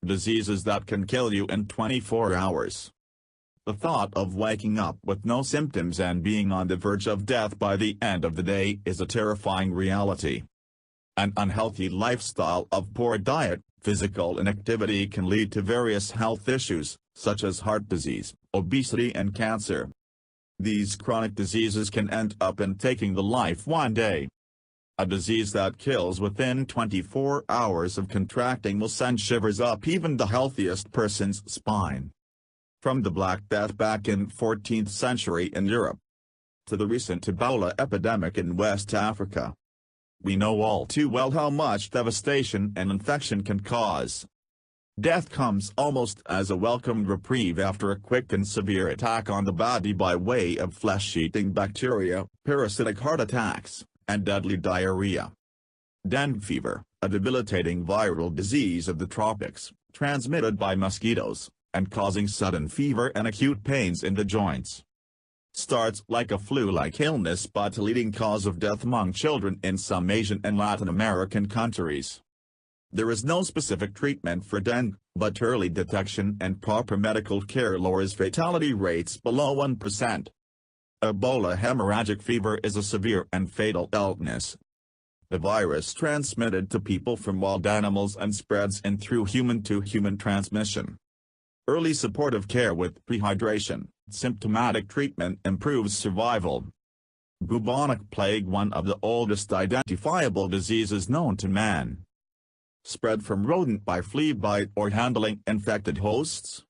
diseases that can kill you in 24 hours. The thought of waking up with no symptoms and being on the verge of death by the end of the day is a terrifying reality. An unhealthy lifestyle of poor diet, physical inactivity can lead to various health issues, such as heart disease, obesity and cancer. These chronic diseases can end up in taking the life one day. A disease that kills within 24 hours of contracting will send shivers up even the healthiest person's spine. From the Black Death back in 14th century in Europe, to the recent Ebola epidemic in West Africa, we know all too well how much devastation and infection can cause. Death comes almost as a welcomed reprieve after a quick and severe attack on the body by way of flesh-eating bacteria, parasitic heart attacks, and deadly diarrhea. Dengue fever, a debilitating viral disease of the tropics, transmitted by mosquitoes, and causing sudden fever and acute pains in the joints. Starts like a flu-like illness but a leading cause of death among children in some Asian and Latin American countries. There is no specific treatment for dengue, but early detection and proper medical care lowers fatality rates below 1%. Ebola hemorrhagic fever is a severe and fatal illness. The virus transmitted to people from wild animals and spreads in through human-to-human transmission. Early supportive care with dehydration, symptomatic treatment improves survival. Bubonic plague, one of the oldest identifiable diseases known to man. Spread from rodent by flea bite or handling infected hosts.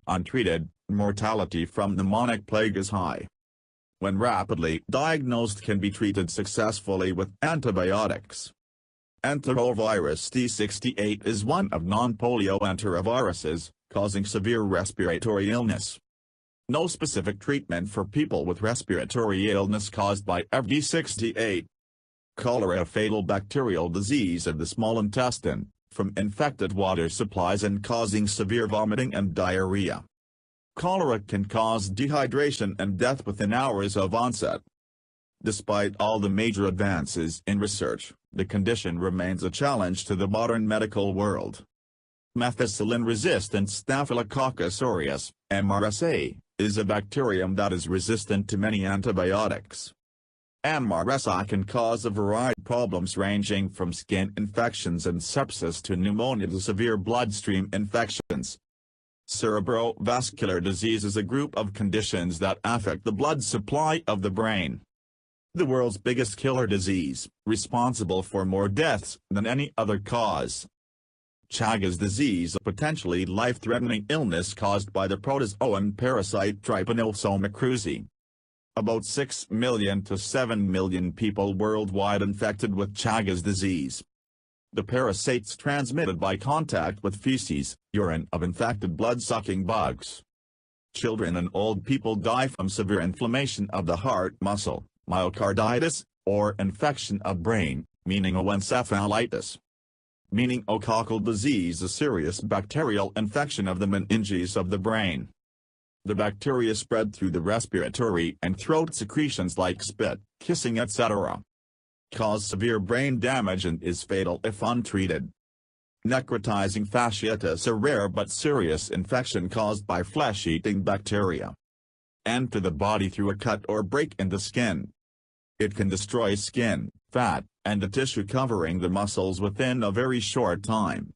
Untreated, mortality from pneumonic plague is high. When rapidly diagnosed, can be treated successfully with antibiotics. Enterovirus D68 is one of non-polio enteroviruses, causing severe respiratory illness. No specific treatment for people with respiratory illness caused by D68. Cholera, a fatal bacterial disease of the small intestine, from infected water supplies and causing severe vomiting and diarrhea. Cholera can cause dehydration and death within hours of onset. Despite all the major advances in research, the condition remains a challenge to the modern medical world. Methicillin Resistant Staphylococcus aureus, MRSA, is a bacterium that is resistant to many antibiotics. MRSA can cause a variety of problems ranging from skin infections and sepsis to pneumonia to severe bloodstream infections. Cerebrovascular disease is a group of conditions that affect the blood supply of the brain. The world's biggest killer disease, responsible for more deaths than any other cause. Chagas disease, a potentially life-threatening illness caused by the protozoan parasite Trypanosoma cruzi. About 6 million to 7 million people worldwide infected with Chagas disease. The parasite's transmitted by contact with feces, urine of infected blood-sucking bugs. Children and old people die from severe inflammation of the heart muscle, myocarditis, or infection of brain, meningoencephalitis. Meningococcal disease, a serious bacterial infection of the meninges of the brain. The bacteria spread through the respiratory and throat secretions like spit, kissing etc. Cause severe brain damage and is fatal if untreated. Necrotizing Fasciitis, a rare but serious infection caused by flesh-eating bacteria. Enter the body through a cut or break in the skin. It can destroy skin, fat, and the tissue covering the muscles within a very short time.